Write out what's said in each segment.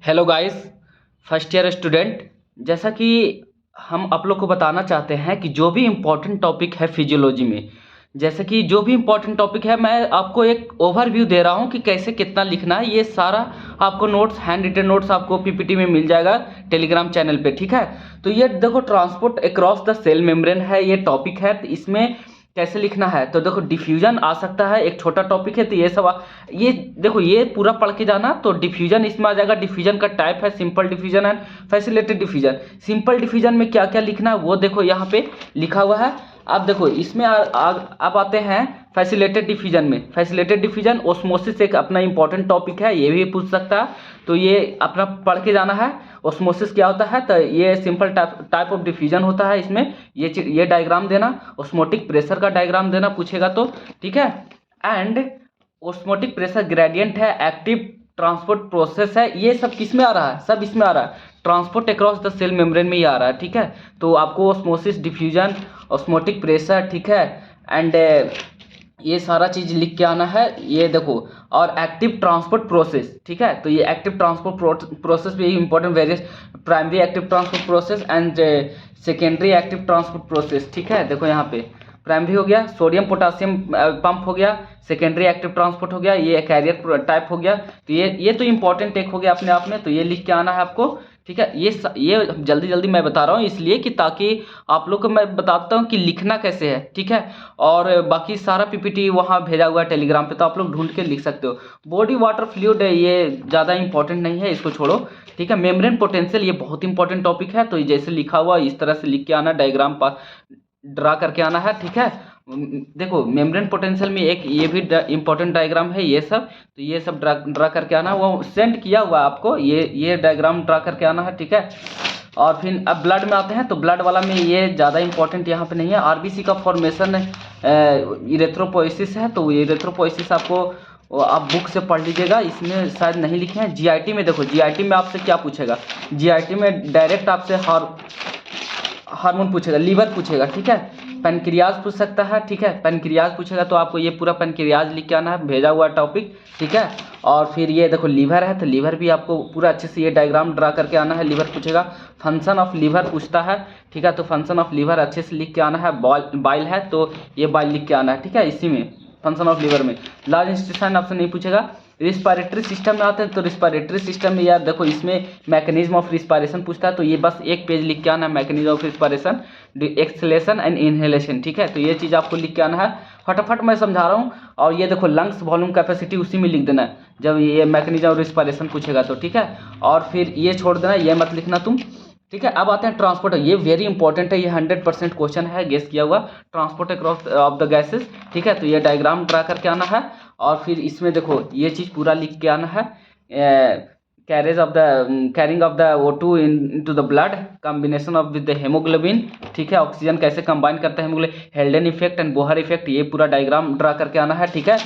Hello guys, first year student. जैसा कि हम आप लोग को बताना चाहते हैं कि जो भी इम्पोर्टेंट टॉपिक है फिजियोलॉजी में, जैसे कि जो भी इम्पोर्टेंट टॉपिक है मैं आपको एक ओवरव्यू दे रहा हूँ कि कैसे कितना लिखना है। ये सारा आपको नोट्स, हैंड रिटन नोट्स आपको पीपीटी में मिल जाएगा टेलीग्राम चैनल पे, ठीक है। तो ये देखो, transport across the cell membrane है ये टॉपिक है। तो इसमें कैसे लिखना है, तो देखो डिफ्यूजन आ सकता है, एक छोटा टॉपिक है। तो ये सब ये देखो, ये पूरा पढ़ के जाना। तो डिफ्यूजन इसमें आ जाएगा। डिफ्यूजन का टाइप है simple diffusion and facilitated diffusion. Simple diffusion में क्या क्या लिखना है वो देखो यहाँ पे लिखा हुआ है। अब देखो इसमें अब आते हैं फैसिलिटेटेड डिफ्यूजन में। फैसिलिटेटेड डिफ्यूजन ओस्मोसिस एक अपना इंपॉर्टेंट टॉपिक है, ये भी पूछ सकता है। तो ये अपना पढ़ के जाना है। ओस्मोसिस क्या होता है, तो ये सिंपल टाइप ऑफ डिफ्यूजन होता है। इसमें ये डायग्राम देना, ओस्मोटिक प्रेशर का डायग्राम देना पूछेगा तो, ठीक है। एंड ओस्मोटिक प्रेशर ग्रेडियंट है, एक्टिव ट्रांसपोर्ट प्रोसेस है। ये सब किस में आ रहा है, सब इसमें आ रहा है, transport across the cell membrane में ही आ रहा है, ठीक है। तो आपको ओस्मोसिस, डिफ्यूजन, ऑस्मोटिक प्रेशर, ठीक है, एंड ये सारा चीज़ लिख के आना है। ये देखो, और एक्टिव ट्रांसपोर्ट प्रोसेस, ठीक है। तो ये एक्टिव ट्रांसपोर्ट प्रोसेस भी important, various primary active transport process and secondary active transport process, ठीक है। देखो यहाँ पे प्राइमरी हो गया, सोडियम पोटासियम पंप हो गया, सेकेंडरी एक्टिव ट्रांसपोर्ट हो गया, ये कैरियर टाइप हो गया। तो ये तो इंपॉर्टेंट एक हो गया अपने आप में। तो ये लिख के आना है आपको, ठीक है। ये जल्दी जल्दी मैं बता रहा हूँ इसलिए कि ताकि आप लोग को मैं बताता हूँ कि लिखना कैसे है, ठीक है। और बाकी सारा पीपीटी वहाँ भेजा हुआ है टेलीग्राम पे, तो आप लोग ढूंढ के लिख सकते हो। बॉडी वाटर फ्लूइड है, ये ज़्यादा इंपॉर्टेंट नहीं है, इसको छोड़ो, ठीक है। मेम्ब्रेन पोटेंशियल ये बहुत इंपॉर्टेंट टॉपिक है। तो जैसे लिखा हुआ इस तरह से लिख के आना, डायग्राम पर ड्रा करके आना है, ठीक है। देखो मेम्ब्रेन पोटेंशियल में एक ये भी इंपॉर्टेंट डायग्राम है, ये सब। तो ये सब ड्रा करके आना, वो सेंड किया हुआ है आपको, ये डायग्राम ड्रा करके आना है, ठीक है। और फिर अब ब्लड में आते हैं। तो ब्लड वाला में ये ज़्यादा इंपॉर्टेंट यहाँ पे नहीं है। आरबीसी का फॉर्मेशन इरेथ्रोपोइसिस है। तो इरेथ्रोपोइसिस आपको आप बुक से पढ़ लीजिएगा, इसमें शायद नहीं लिखे हैं। जीआईटी में देखो, जीआईटी में आपसे क्या पूछेगा, जीआईटी में डायरेक्ट आपसे हार्मोन पूछेगा, लीवर पूछेगा, ठीक है। पेनक्रियाज पूछ सकता है, ठीक है। पेनक्रियाज पूछेगा तो आपको ये पूरा पेनक्रियाज लिख के आना है, भेजा हुआ टॉपिक, ठीक है। और फिर ये देखो लीवर है, तो लीवर भी आपको पूरा अच्छे से ये डायग्राम ड्रा करके आना है। लीवर पूछेगा, फंक्शन ऑफ लीवर पूछता है, ठीक है। तो फंक्शन ऑफ लीवर अच्छे से लिख के आना है। बाइल है तो ये बाइल लिख के आना है, ठीक है। इसी में फंक्शन ऑफ लीवर में लार्ज इंटेस्टाइन आपसे नहीं पूछेगा। रिस्पायरेटरी सिस्टम में आते हैं। तो रिस्पायरेटरी सिस्टम में यार देखो, इसमें मैकेनिज्म ऑफ रिस्पायरेशन पूछता है। तो ये बस एक पेज लिख के आना है, mechanism of respiration, acceleration and inhalation, ठीक है। तो ये चीज़ आपको लिख के आना है। फटाफट मैं समझा रहा हूँ। और ये देखो लंग्स वॉल्यूम कैपेसिटी उसी में लिख देना है जब ये मैकेनिज्म ऑफ रिस्पायरेशन पूछेगा तो, ठीक है। और फिर ये छोड़ देना, ये मत लिखना तुम, ठीक है। अब आते हैं ट्रांसपोर्ट। ये वेरी इंपॉर्टेंट है, ये 100% क्वेश्चन है, गेस किया हुआ। Transport across of the gases, ठीक है। तो ये डायग्राम ड्रा करके आना है। और फिर इसमें देखो ये चीज़ पूरा लिख के आना है। Carrying of the O2 into the blood, combination of with the haemoglobin, ठीक है। ऑक्सीजन कैसे कंबाइन करता है haemoglobin, हेल्डन effect and Bohr effect, ये पूरा डायग्राम ड्रा करके आना है, ठीक है।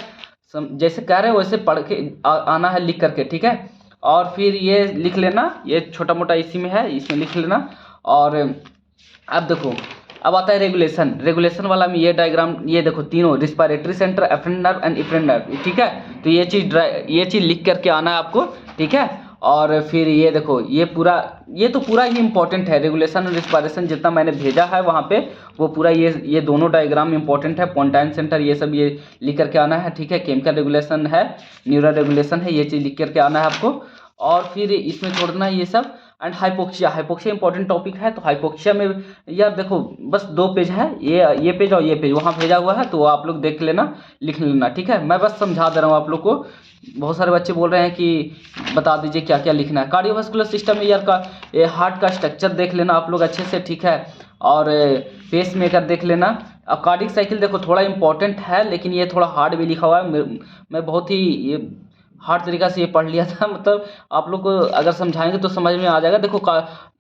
जैसे कह रहे हैं वैसे पढ़ के आना है, लिख करके, ठीक है। और फिर ये लिख लेना, ये छोटा मोटा इसी में है, इसमें लिख लेना। और अब देखो, अब आता है रेगुलेशन। रेगुलेशन वाला में ये डायग्राम, ये देखो तीनों, respiratory centre, afferent nerve and efferent nerve, ठीक है। तो ये चीज़ लिख करके आना है आपको, ठीक है। और फिर ये देखो, ये तो पूरा ही इंपॉर्टेंट है। रेगुलेशन और रिस्पायरेशन जितना मैंने भेजा है वहाँ पे, वो पूरा ये दोनों डायग्राम इंपॉर्टेंट है। पोंटाइन सेंटर, ये सब ये लिख करके आना है, ठीक है। केमिकल रेगुलेशन है, न्यूरल रेगुलेशन है, ये चीज़ लिख करके आना है आपको। और फिर इसमें छोड़ना है ये सब। एंड हाइपोक्सिया इंपॉर्टेंट टॉपिक है। तो हाइपोक्सिया में यार देखो बस 2 पेज है, ये पेज और ये पेज वहाँ भेजा हुआ है, तो आप लोग देख लेना, लिख लेना, ठीक है। मैं बस समझा दे रहा हूँ आप लोग को। बहुत सारे बच्चे बोल रहे हैं कि बता दीजिए क्या क्या लिखना है। कार्डियोवास्कुलर सिस्टम में यार ये हार्ट का स्ट्रक्चर देख लेना आप लोग अच्छे से, ठीक है। और पेस मेकर देख लेना। अब कार्डिक साइकिल देखो थोड़ा इंपॉर्टेंट है, लेकिन ये थोड़ा हार्ड भी लिखा हुआ है। मैं बहुत ही ये हार्ड तरीका से ये पढ़ लिया था, मतलब आप लोग को अगर समझाएंगे तो समझ में आ जाएगा। देखो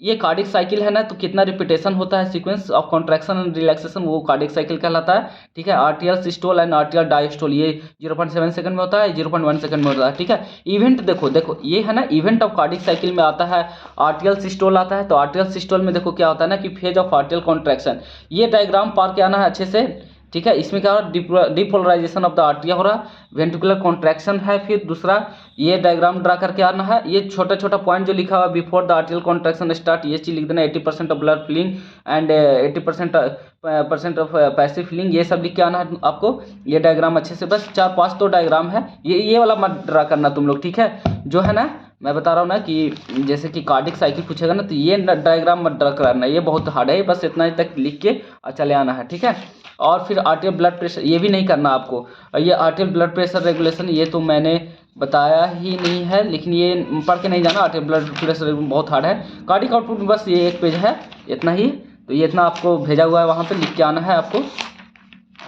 ये कार्डिक साइकिल है ना, तो कितना रिपीटेशन होता है, sequence of contraction and relaxation, वो कार्डिक साइकिल कहलाता है, ठीक है। आर्टियल सिस्टोल एंड आर्टियल डायस्टोल, ये 0.7 सेकंड में होता है, 0.1 सेकंड में होता है, ठीक है। इवेंट देखो ये है ना, इवेंट ऑफ कार्डिक साइकिल में आता है आर्टियल सिस्टोल आता है। तो आर्टियल सिस्टोल में देखो क्या होता है ना कि फेज ऑफ आर्टियल कॉन्ट्रैक्शन, ये डायग्राम पार के आना है अच्छे से, ठीक है। इसमें क्या हो रहा है, डिपोलराइजेशन ऑफ द आर्टरिया हो रहा है, वेंट्रिकुलर कॉन्ट्रैक्शन है। फिर दूसरा ये डायग्राम ड्रा करके आना है, ये छोटा छोटा पॉइंट जो लिखा हुआ है before the atrial contraction start, ये चीज लिख देना, 80% of blood filling and 80% of passive filling, ये सब लिख के आना है आपको। ये डायग्राम अच्छे से, बस 4-5 तो डायग्राम है, ये वाला मत ड्रा करना तुम लोग, ठीक है। जो है ना मैं बता रहा हूँ ना कि जैसे कि कार्डिक साइकिल पूछेगा ना, तो ये डायग्राम मत ड्रा करना, ये बहुत हार्ड है, बस इतना ही तक लिख के चले आना है, ठीक है। और फिर आर्टियल ब्लड प्रेशर, ये भी नहीं करना आपको। ये आर्टियल ब्लड प्रेशर रेगुलेशन ये तो मैंने बताया ही नहीं है, लेकिन ये पढ़ के नहीं जाना, आर्टियल ब्लड प्रेशर बहुत हार्ड है। कार्डिक आउटपुट बस ये एक पेज है, इतना ही, तो ये इतना आपको भेजा हुआ है, वहाँ पे लिख के आना है आपको।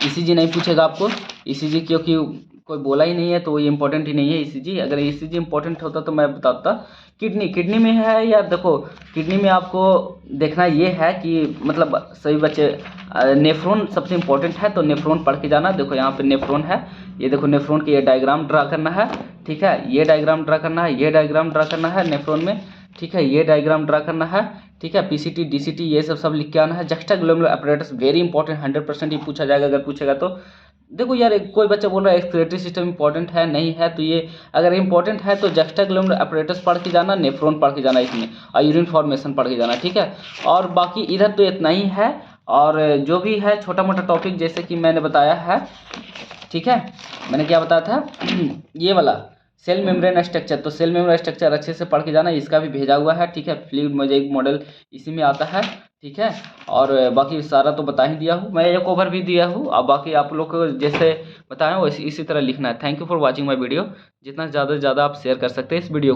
ईसीजी नहीं पूछेगा आपको, ईसीजी क्योंकि कोई बोला ही नहीं है तो ये इंपॉर्टेंट ही नहीं है ईसीजी। अगर ईसीजी इंपॉर्टेंट होता तो मैं बताता। किडनी में है या देखो, किडनी में आपको देखना ये है कि मतलब सभी बच्चे, नेफ्रॉन सबसे इंपॉर्टेंट है, तो नेफ्रॉन पढ़ के जाना। देखो यहाँ पे नेफ्रॉन है, ये देखो नेफ्रॉन के ये डायग्राम ड्रा करना है, ठीक है। ये डायग्राम ड्रा करना है, ये डायग्राम ड्रा करना है नेफ्रॉन में, ठीक है। ये डायग्राम ड्रा करना है, ठीक है। पीसीटी डीसीटी ये सब लिख के आना है। जक्स्टाग्लोमेरुलर अपैरेटस वेरी इंपॉर्टेंट, 100% ही पूछा जाएगा अगर पूछेगा तो। देखो यार, कोई बच्चा बोल रहा है एक्सक्रीटरी सिस्टम इंपॉर्टेंट है, नहीं है, तो ये अगर इंपॉर्टेंट है तो जक्स्टाग्लोमेरुलर अपैरेटस पढ़ के जाना, नेफ्रॉन पढ़ के जाना इसमें, और यूरिन फॉर्मेशन पढ़ के जाना, ठीक है। और बाकी इधर तो इतना ही है, और जो भी है छोटा मोटा टॉपिक जैसे कि मैंने बताया है, ठीक है। मैंने क्या बताया था ये वाला सेल मेम्ब्रेन स्ट्रक्चर, तो सेल मेम्ब्रेन स्ट्रक्चर अच्छे से पढ़ के जाना, इसका भी भेजा हुआ है, ठीक है। फ्लूइड मोज़ेक मॉडल इसी में आता है, ठीक है। और बाकी सारा तो बता ही दिया हूँ मैं, एक ओवर भी दिया हूँ। अब बाकी आप लोग को जैसे बताया वैसे इसी तरह लिखना है। Thank you for watching my video. जितना ज़्यादा से ज़्यादा आप शेयर कर सकते हैं इस वीडियो